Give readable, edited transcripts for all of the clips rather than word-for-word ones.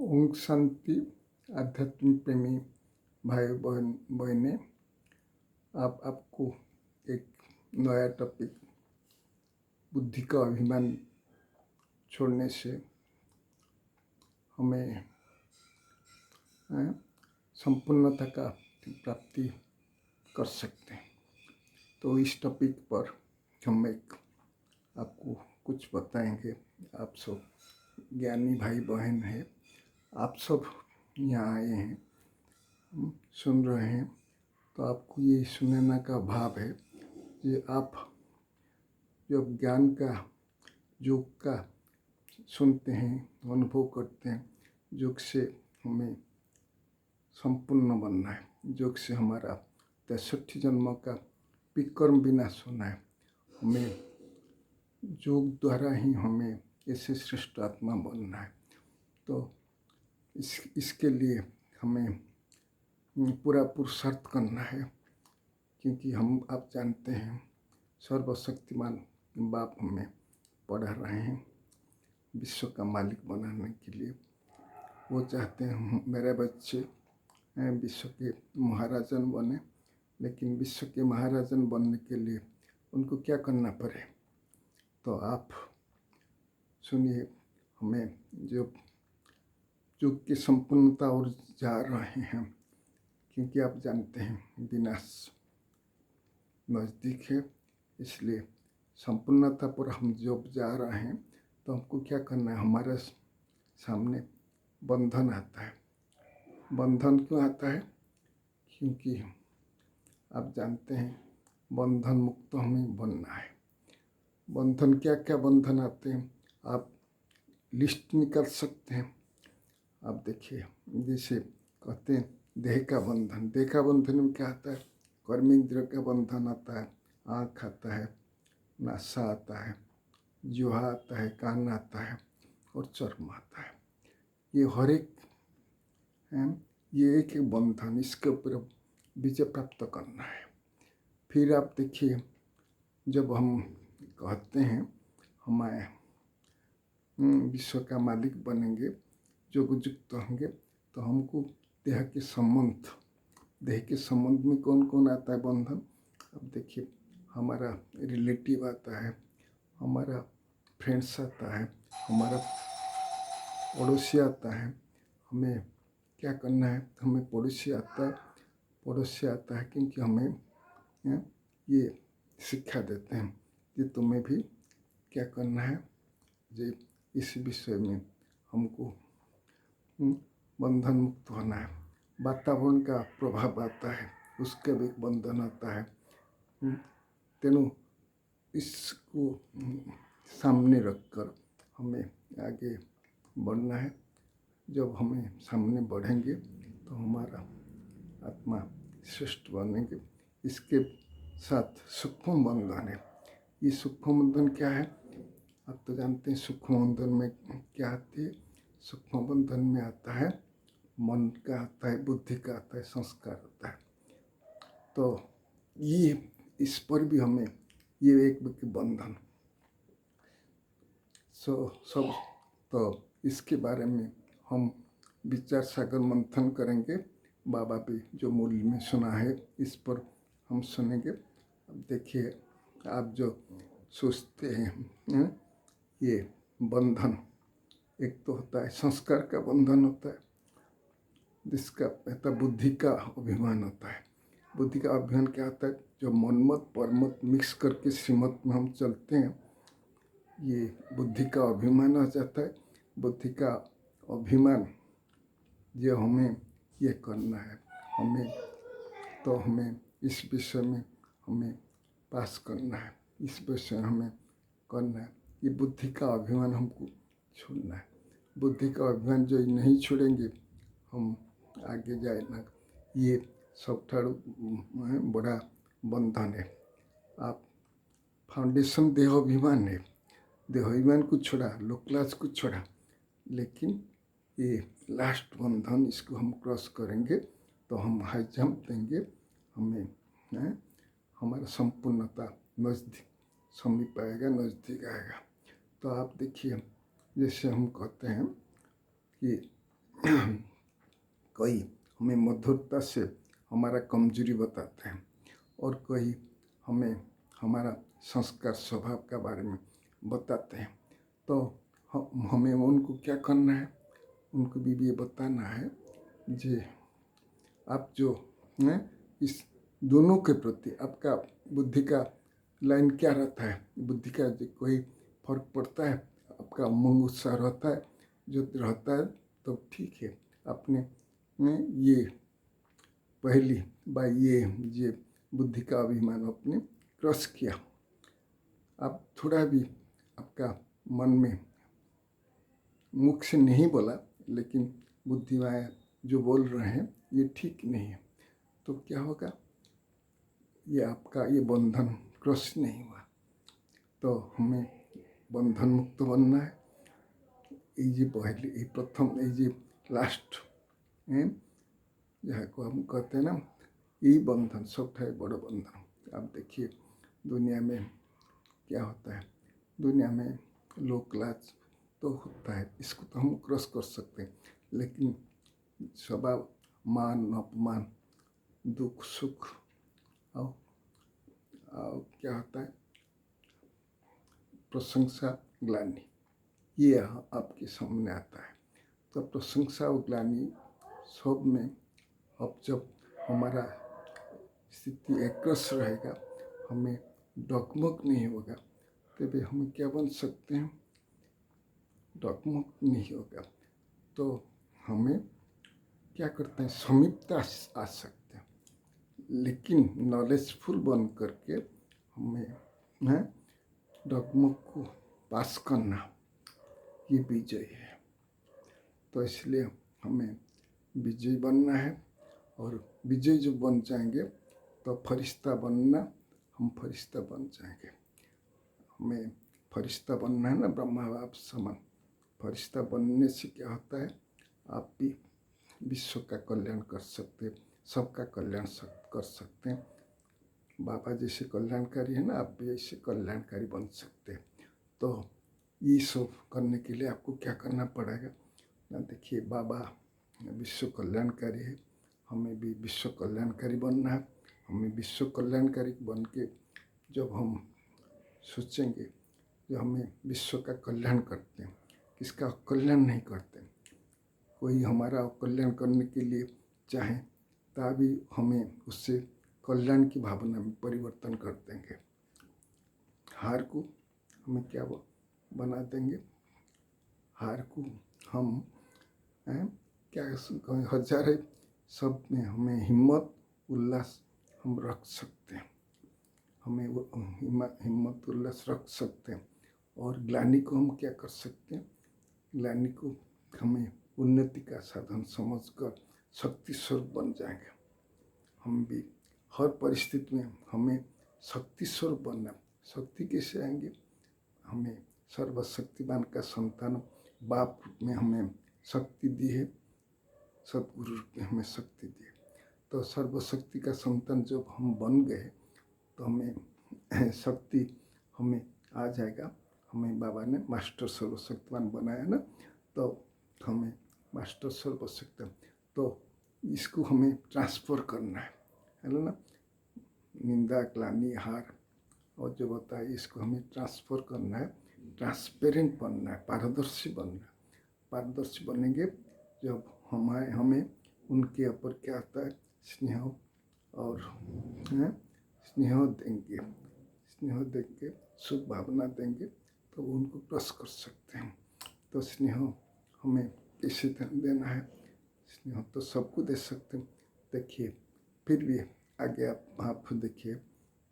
ओम शांति। आध्यात्मिक प्रेमी भाई बहने, आपको एक नया टॉपिक, बुद्धि का अभिमान छोड़ने से हमें संपूर्णता का प्राप्ति कर सकते हैं। तो इस टॉपिक पर हम आपको कुछ बताएंगे। आप सब ज्ञानी भाई बहन हैं, आप सब यहाँ आए हैं, सुन रहे हैं, तो आपको ये सुनने का भाव है कि आप जब ज्ञान का, योग का सुनते हैं, अनुभव करते हैं, योग से हमें संपूर्ण बनना है, योग से हमारा 63 जन्म का विकर्म विनाश होना है। हमें योग द्वारा ही हमें ऐसे श्रेष्ठ आत्मा बनना है। तो इसके लिए हमें पूरा पुरुषार्थ करना है, क्योंकि आप जानते हैं सर्वशक्तिमान बाप हमें पढ़ा रहे हैं विश्व का मालिक बनाने के लिए। वो चाहते हैं मेरे बच्चे विश्व के महाराजन बने, लेकिन विश्व के महाराजन बनने के लिए उनको क्या करना पड़े। तो आप सुनिए, हमें जो युग की संपूर्णता और जा रहे हैं, क्योंकि आप जानते हैं विनाश नज़दीक है, इसलिए संपूर्णता पर हम जब जा रहे हैं तो हमको क्या करना है। हमारे सामने बंधन आता है। बंधन क्यों आता है? क्योंकि आप जानते हैं बंधन मुक्त हमें बनना है। बंधन क्या क्या बंधन आते हैं, आप लिस्ट निकाल सकते हैं। आप देखिए, जैसे कहते हैं देह का बंधन। देह का बंधन में क्या आता है? कर्मेंद्रिय का बंधन आता है, आँख आता है, नासा आता है, जुहा आता है, कान आता है और चर्म आता है। ये हर एक ये एक बंधन, इसके ऊपर विजय प्राप्त करना है। फिर आप देखिए, जब हम कहते हैं हमारे विश्व का मालिक बनेंगे, जो युक्त होंगे, तो हमको देह के संबंध में कौन कौन आता है बंधन। अब देखिए, हमारा रिलेटिव आता है, हमारा फ्रेंड्स आता है, हमारा पड़ोसी आता है। हमें क्या करना है? हमें पड़ोसी आता है क्योंकि हमें ये शिक्षा देते हैं कि तुम्हें भी क्या करना है। जो इस विषय में हमको बंधन मुक्त होना है। वातावरण का प्रभाव आता है, उसका भी बंधन आता है। तेणु इसको सामने रखकर हमें आगे बढ़ना है। जब हमें सामने बढ़ेंगे तो हमारा आत्मा श्रेष्ठ बनेंगे। इसके साथ सूक्ष्म बंधन है। ये सूक्ष्म बंधन क्या है? आप तो जानते हैं सूक्ष्म बंधन में क्या आती है। सूक्ष्म बंधन में आता है मन का, आता है बुद्धि का, आता है संस्कार आता है। तो ये इस पर भी हमें ये एक बंधन सब। तो इसके बारे में हम विचार सागर मंथन करेंगे। बाबा भी जो मूल में सुना है, इस पर हम सुनेंगे। अब देखिए, आप जो सोचते हैं ये बंधन, एक तो होता है संस्कार का बंधन होता है, जिसका कहता बुद्धि का अभिमान होता है। बुद्धि का अभिमान क्या होता है? जो मनमत परमत मिक्स करके श्रीमत में हम चलते हैं, ये बुद्धि का अभिमान आ जाता है। बुद्धि का अभिमान ये हमें ये करना है, हमें इस विषय में हमें पास करना है, इस विषय हमें करना है। ये बुद्धि का अभिमान हमको छोड़ना है। बुद्धि का अभिमान जो नहीं छोड़ेंगे हम आगे जाए ना। ये सब बड़ा बंधन है। आप फाउंडेशन देह अभिमान है, देह अभिमान को छोड़ा, लोकलाज को छोड़ा, लेकिन ये लास्ट बंधन, इसको हम क्रॉस करेंगे तो हम हाई जंप देंगे। हमें हमारा संपूर्णता नज़दीक समीप आएगा, नज़दीक आएगा। तो आप देखिए, जैसे हम कहते हैं कि कोई हमें मधुरता से हमारा कमजोरी बताते हैं और कोई हमें हमारा संस्कार स्वभाव के बारे में बताते हैं। तो हमें उनको क्या करना है, उनको भी ये बताना है जे आप जो हैं इस दोनों के प्रति आपका बुद्धि का लाइन क्या रहता है, बुद्धि का जो कोई फर्क पड़ता है, आपका उमंग उत्साह रहता है, जो रहता है तो ठीक है। आपने ये पहली बार ये बुद्धि का अभिमान अपने क्रश किया, आप थोड़ा भी आपका मन में मुख से नहीं बोला लेकिन बुद्धिवाया जो बोल रहे हैं ये ठीक नहीं है, तो क्या होगा, ये आपका ये बंधन क्रश नहीं हुआ। तो हमें बंधन मुक्त बनना है। ये पहले ये प्रथम ये लास्ट जहाँ को हम कहते हैं ना, यही बंधन सबसे बड़ा बंधन। आप देखिए दुनिया में क्या होता है, दुनिया में लोक लाज तो होता है, इसको तो हम क्रॉस कर सकते हैं, लेकिन स्वभाव मान अपमान दुख सुख और क्या होता है प्रशंसा ग्लानि, ये आपके सामने आता है। तो प्रशंसा और ग्लानि सब में अब जब हमारा स्थिति एकरस रहेगा, हमें डगमग नहीं होगा, तभी हम क्या बन सकते हैं, डगमग नहीं होगा तो हमें क्या करते हैं, समीपता आ सकते हैं। लेकिन नॉलेजफुल बन करके हमें डगमग को पास करना ये विजय है। तो इसलिए हमें विजय बनना है, और विजय जो बन जाएंगे तो फरिश्ता बनना, हम फरिश्ता बन जाएंगे। हमें फरिश्ता बनना है ना, ब्रह्मा बाप समान। फरिश्ता बनने से क्या होता है, आप भी विश्व का कल्याण कर सकते, सबका कल्याण कर सकते हैं। बाबा जैसे कल्याणकारी है ना, आप भी ऐसे कल्याणकारी बन सकते हैं। तो ये सब करने के लिए आपको क्या करना पड़ेगा ना, देखिए बाबा विश्व कल्याणकारी है, हमें भी विश्व कल्याणकारी बनना है। हमें विश्व कल्याणकारी बन के जब हम सोचेंगे जो हमें विश्व का कल्याण करते हैं, किसका कल्याण नहीं करते, कोई हमारा कल्याण करने के लिए चाहे तभी हमें उससे कल्याण की भावना में परिवर्तन कर देंगे। हार को हमें क्या बना देंगे, हार को हम क्या हजारे सब में हमें हिम्मत उल्लास हम रख सकते हैं, हमें वो हिम्मत उल्लास रख सकते हैं। और ग्लानि को हम क्या कर सकते हैं, ग्लानि को हमें उन्नति का साधन समझकर शक्ति स्वरूप बन जाएंगे। हम भी हर परिस्थिति में हमें शक्ति स्वरूप बनना। शक्ति कैसे आएंगे, हमें सर्वशक्तिमान का संतान बाप रूप में हमें शक्ति दी है, सदगुरु रूप में हमें शक्ति दी है। तो सर्वशक्ति का संतान जब हम बन गए तो हमें शक्ति हमें आ जाएगा। हमें बाबा ने मास्टर सर्वशक्तिमान बनाया ना, तो हमें मास्टर सर्वशक्तिमान, तो इसको हमें ट्रांसफ़र करना है ना, निंदा ग्लानि हार और जो होता है इसको हमें ट्रांसफ़र करना है, ट्रांसपेरेंट बनना है, पारदर्शी बनना है। पारदर्शी बनेंगे जब हमें उनके ऊपर क्या आता है, स्नेह और स्नेह देंगे, स्नेह देंगे, शुभ भावना देंगे तो उनको क्रश कर सकते हैं। तो स्नेह हमें कैसे देना है, स्नेह तो सबको दे सकते हैं। देखिए फिर भी आगे आप देखिए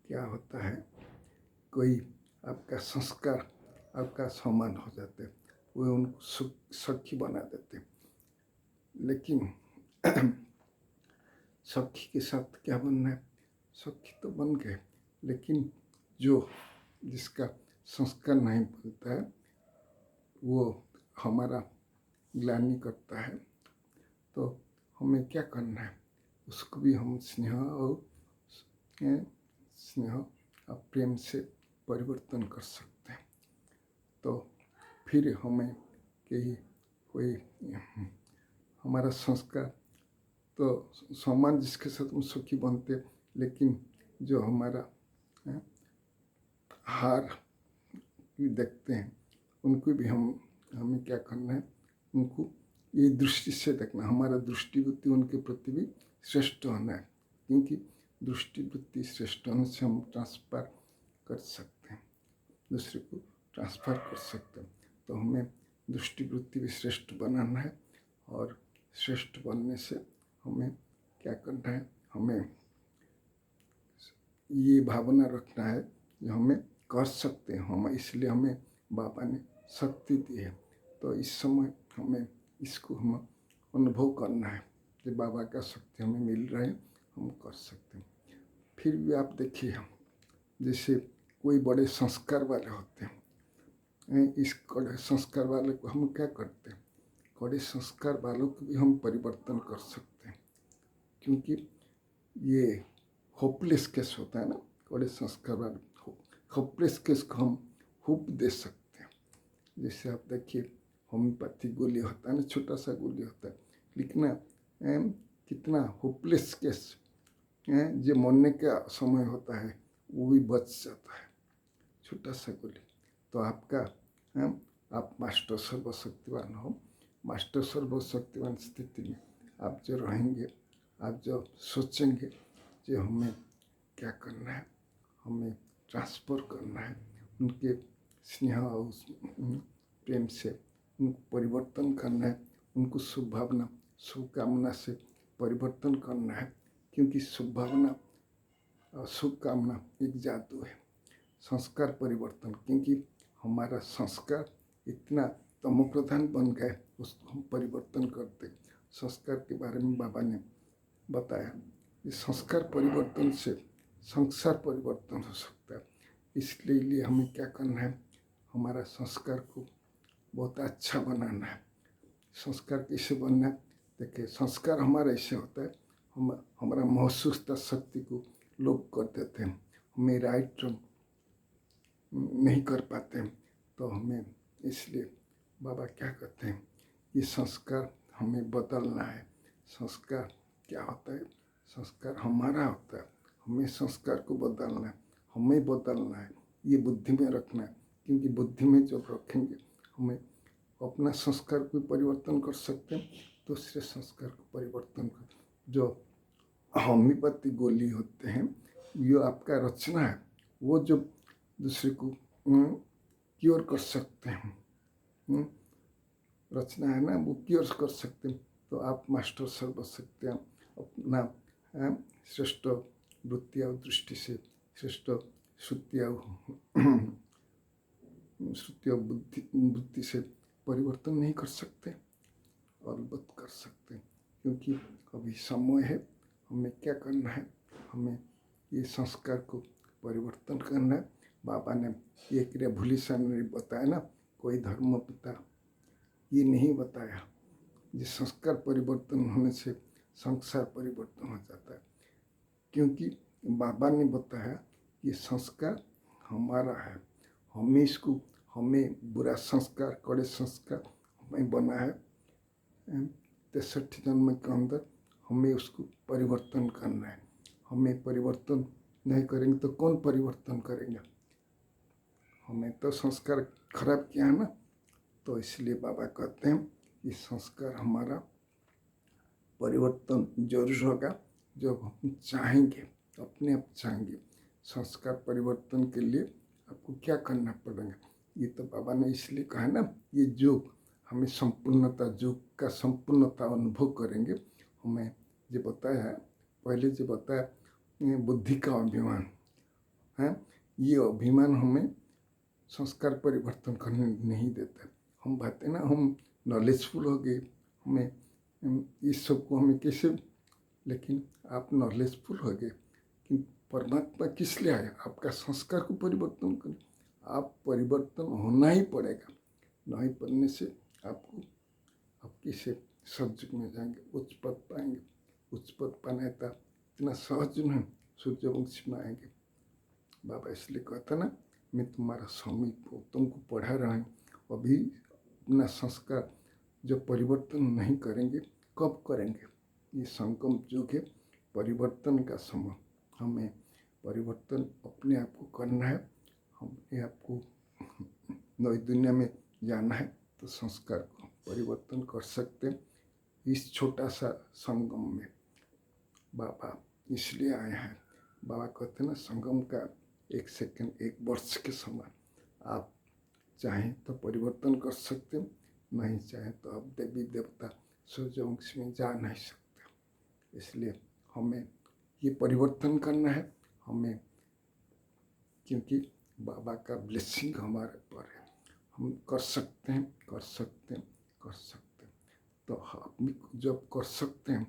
क्या होता है, कोई आपका संस्कार आपका समान हो जाते, वो उनको सखी बना देते, लेकिन सखी के साथ क्या बनना है, सखी तो बन गए, लेकिन जो जिसका संस्कार नहीं बनता है वो हमारा ग्लानि करता है, तो हमें क्या करना है, उसको भी हम स्नेह और प्रेम से परिवर्तन कर सकते हैं। तो फिर हमें कोई हमारा संस्कार तो सम्मान जिसके साथ हम सुखी बनते, लेकिन जो हमारा हार भी देखते हैं उनको भी हमें क्या करना है, उनको ये दृष्टि से देखना, हमारा दृष्टि वृत्ति उनके प्रति भी श्रेष्ठ होना है, क्योंकि दृष्टि वृत्ति श्रेष्ठ होने से हम ट्रांसफर कर सकते हैं, दूसरे को ट्रांसफर कर सकते हैं। तो हमें दृष्टि वृत्ति भी श्रेष्ठ बनाना है, और श्रेष्ठ बनने से हमें क्या करना है, हमें ये भावना रखना है जो हमें कर सकते हैं हम, इसलिए हमें बाबा ने शक्ति दी है। तो इस समय हमें इसको हम अनुभव करना है कि बाबा का शक्ति हमें मिल रहा है, हम कर सकते हैं। फिर भी आप देखिए, जैसे कोई बड़े संस्कार वाले होते हैं, इस कड़े संस्कार वाले को हम क्या करते हैं, कड़े संस्कार वालों को भी हम परिवर्तन कर सकते हैं, क्योंकि ये होपलेस केस होता है ना, कड़े संस्कार वाले होपलेस केस को हम होप दे सकते हैं। जैसे आप देखिए, होम्योपैथी गोली होता है ना, छोटा सा गोली होता है, लेकिन कितना होपलेस केस जो मरने का समय होता है वो भी बच जाता है, छोटा सा गोली। तो आपका आप मास्टर सर्वशक्तिवान हो, मास्टर सर्वशक्तिवान स्थिति में आप जो रहेंगे, आप जो सोचेंगे जो हमें क्या करना है, हमें ट्रांसफर करना है, उनके स्नेह और प्रेम से उनको परिवर्तन करना है, उनको शुभ भावना शुभकामना से परिवर्तन करना है, क्योंकि शुभ भावना और शुभकामना एक जादू है, संस्कार परिवर्तन। क्योंकि हमारा संस्कार इतना तमोप्रधान बन गया, उसको हम परिवर्तन करते। संस्कार के बारे में बाबा ने बताया, इस संस्कार परिवर्तन से संसार परिवर्तन हो सकता है। इसलिए हमें क्या करना है, हमारा संस्कार को बहुत अच्छा बनाना है। संस्कार कैसे बनना है, देखिए संस्कार हमारा ऐसे होता है, हमारा महसूसता शक्ति को लोप कर देते हैं, हमें राइट नहीं कर पाते हैं। तो हमें इसलिए बाबा क्या कहते हैं, ये संस्कार हमें बदलना है। संस्कार क्या होता है, संस्कार हमारा होता है, हमें संस्कार को बदलना है, हमें बदलना है, ये बुद्धि में रखना है। क्योंकि बुद्धि में जब रखेंगे, हमें अपना संस्कार को परिवर्तन कर सकते हैं, दूसरे संस्कार को परिवर्तन कर। जो होम्योपैथी गोली होते हैं, ये आपका रचना है, वो जो दूसरे को क्योर कर सकते हैं, रचना है ना, वो क्योर कर सकते हैं। तो आप मास्टर सर्वशक्तियाँ अपना श्रेष्ठ वृत्ति और दृष्टि से श्रेष्ठ श्रुति और बुद्धि से परिवर्तन नहीं कर सकते, अलबत्त कर सकते, क्योंकि अभी समय है। हमें क्या करना है, हमें ये संस्कार को परिवर्तन करना है। बाबा ने ये क्रिया भूली सा ने बताया ना, कोई धर्म पिता ये नहीं बताया, जिस संस्कार परिवर्तन होने से संसार परिवर्तन हो जाता है। क्योंकि बाबा ने बताया ये संस्कार हमारा है, हमें इसको, हमें बुरा संस्कार कड़े संस्कार हमें बना है 63 जन्म के अंदर, हमें उसको परिवर्तन करना है। हमें परिवर्तन नहीं करेंगे तो कौन परिवर्तन करेंगे, हमें तो संस्कार खराब किया है ना। तो इसलिए बाबा कहते हैं ये संस्कार हमारा परिवर्तन जरूर होगा जब हम चाहेंगे, अपने आप चाहेंगे। संस्कार परिवर्तन के लिए आपको क्या करना पड़ेगा, ये तो बाबा ने इसलिए कहा ना, ये योग हमें संपूर्णता, योग का संपूर्णता अनुभव करेंगे। हमें जो बताया है पहले, जो बताया बुद्धि का अभिमान है, ये अभिमान हमें संस्कार परिवर्तन करने नहीं देता। हम बातें ना, हम नॉलेजफुल हो गए, हमें इस सब को हमें कैसे, लेकिन आप नॉलेजफुल हो गए कि परमात्मा किस लिए आया, आपका संस्कार को परिवर्तन कर, आप परिवर्तन होना ही पड़ेगा। नहीं पढ़ने से आपको, आप किसे सतयुग में जाएंगे, उच्च पद पाएंगे। उच्च पद पाने का इतना सहज नहीं, सूर्यवंशी में आएंगे। बाबा इसलिए कहता ना, मैं तुम्हारा समीप हूँ, तुमको पढ़ा रहा हूँ। अभी अपना संस्कार जो परिवर्तन नहीं करेंगे, कब करेंगे? ये संगम युग है, परिवर्तन का समय। हमें परिवर्तन अपने आप को करना है, अपने आप को नई दुनिया में जाना है, तो संस्कार को परिवर्तन कर सकते हैं। इस छोटा सा संगम में बाबा इसलिए आए हैं। बाबा कहते हैं ना, संगम का 1 सेकंड 1 वर्ष के समान। आप चाहें तो परिवर्तन कर सकते हैं, नहीं चाहें तो आप देवी देवता सूर्यवंश में जा नहीं सकते। इसलिए हमें ये परिवर्तन करना है हमें, क्योंकि बाबा का ब्लेसिंग हमारे पर है। हम कर सकते हैं, कर सकते हैं, कर सकते हैं। तो हम जब कर सकते हैं,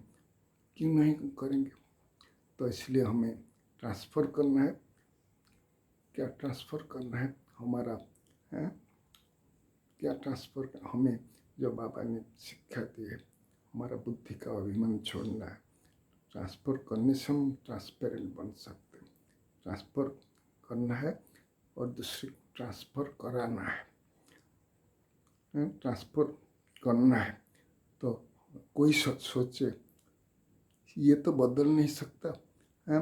क्यों नहीं करेंगे? तो इसलिए हमें ट्रांसफ़र करना है। क्या ट्रांसफ़र करना है हमारा है? क्या ट्रांसफ़र हमें जो बाबा ने शिक्षा दी है, हमारा बुद्धि का अभिमान छोड़ना है। ट्रांसफ़र करने से हम ट्रांसपेरेंट बन सकते हैं। ट्रांसफ़र करना है और दूसरे को ट्रांसफ़र कराना है। ट्रांसफ़र करना है तो कोई सोचे ये तो बदल नहीं सकता है,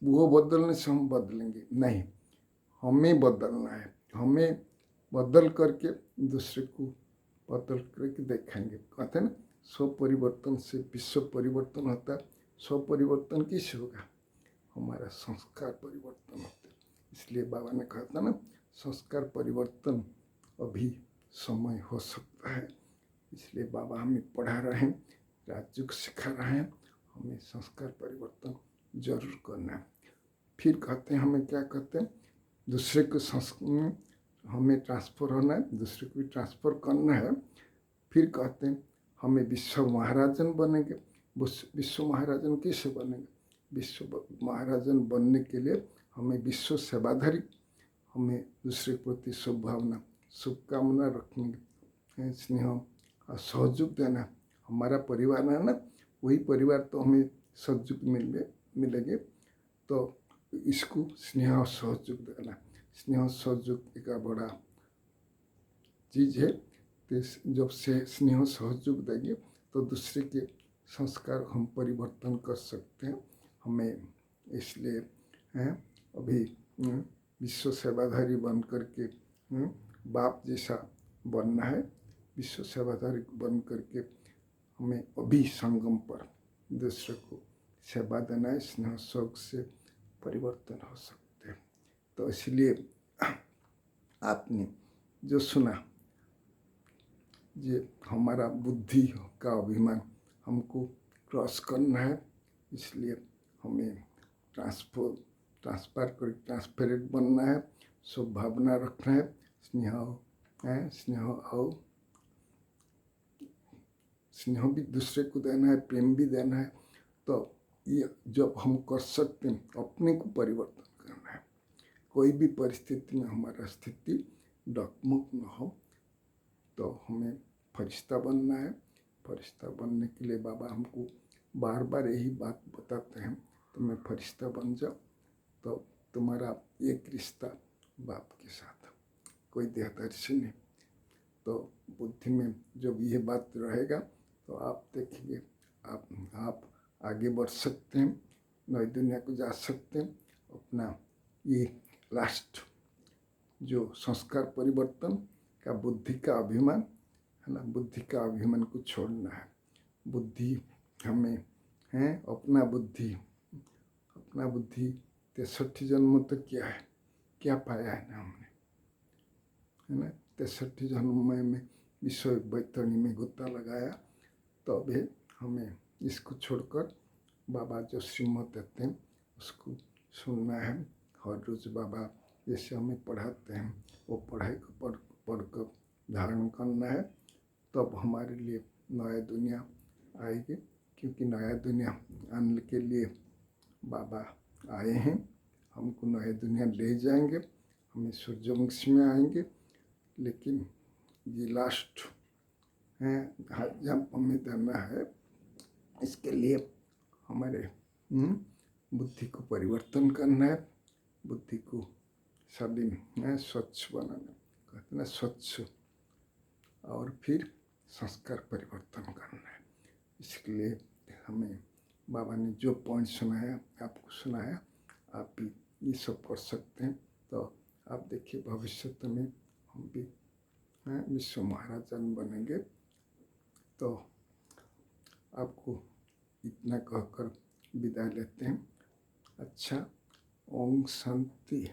वो बदलने से हम बदलेंगे, नहीं, हमें बदलना है। हमें बदल करके दूसरे को बदल करके देखेंगे। कहते हैं ना, स्व परिवर्तन से विश्व परिवर्तन होता है। स्व परिवर्तन किससे होगा? हमारा संस्कार परिवर्तन होता है। इसलिए बाबा ने कहा था ना, संस्कार परिवर्तन अभी समय हो सकता है। इसलिए बाबा हमें पढ़ा रहे हैं, राजयोग सिखा रहे हैं, हमें संस्कार परिवर्तन जरूर करना है। फिर कहते हैं, हमें क्या कहते हैं, दूसरे को हमें ट्रांसफ़र होना है, दूसरे को भी ट्रांसफ़र करना है। फिर कहते हैं हमें विश्व महाराजन बनेंगे। विश्व महाराजन कैसे बनेंगे? विश्व महाराजन बनने के लिए हमें विश्व सेवाधारी, हमें दूसरे के प्रति शुभभावना शुभकामना रखनी, स्नेह और सहयोग देना। हमारा परिवार है ना, वही परिवार तो हमें सहयोग मिलेंगे। तो इसको स्नेह और सहयोग देना। स्नेह और सहयोग एक बड़ा चीज़ है। तो जब से स्नेह सहयोग देंगे तो दूसरे के संस्कार हम परिवर्तन कर सकते हैं। हमें इसलिए अभी विश्व सेवाधारी बन करके बाप जैसा बनना है। विश्व सेवाधारी बन करके हमें अभी संगम पर दूसरे को सेवा देना है। स्नेह सहयोग से परिवर्तन हो सकते हैं। तो इसलिए आपने जो सुना, ये हमारा बुद्धि का अभिमान हमको क्रॉस करना है। इसलिए हमें ट्रांसपेरेंट बनना है, शुभभावना रखना है, स्नेह भी दूसरे को देना है, प्रेम भी देना है। तो ये जब हम कर सकते हैं, अपने को परिवर्तन करना है। कोई भी परिस्थिति में हमारा स्थिति डगमग न हो, तो हमें फरिश्ता बनना है। फरिश्ता बनने के लिए बाबा हमको बार बार यही बात बताते हैं, तुम्हें फरिश्ता बन जाओ तो तुम्हारा एक रिश्ता बाप के साथ, कोई देहदर्शी नहीं। तो बुद्धि में जब ये बात रहेगा तो आप देखेंगे आप आगे बढ़ सकते हैं, नई दुनिया को जा सकते हैं। अपना ये लास्ट जो संस्कार परिवर्तन का बुद्धि का अभिमान है ना, बुद्धि का अभिमान को छोड़ना है। बुद्धि हमें है, अपना बुद्धि 63 जन्म तक क्या है, क्या पाया है ना हमने, है ना। 63 जन्म में विश्व बैतरणी में गोता लगाया। तो अभी हमें इसको छोड़कर बाबा जो श्रीमत देते हैं उसको सुनना है। हर रोज़ बाबा जैसे हमें पढ़ाते हैं वो पढ़ाई को पढ़कर धारण करना है। तब हमारे लिए नया दुनिया आएगी, क्योंकि नया दुनिया आने के लिए बाबा आए हैं। हमको नया दुनिया ले जाएंगे, हमें सूर्यवंश में आएंगे। लेकिन ये लास्ट है, जंप हमें देना है। इसके लिए हमारे बुद्धि को परिवर्तन करना है, बुद्धि को सभी स्वच्छ बनाना, कहते ना स्वच्छ, और फिर संस्कार परिवर्तन करना है। इसके लिए हमें बाबा ने जो पॉइंट सुनाया, आपको सुनाया, आप भी ये सब कर सकते हैं। तो आप देखिए भविष्य में हम भी विश्व महाराजन बनेंगे। तो आपको इतना कहकर विदाई लेते हैं। अच्छा, ओम शांति।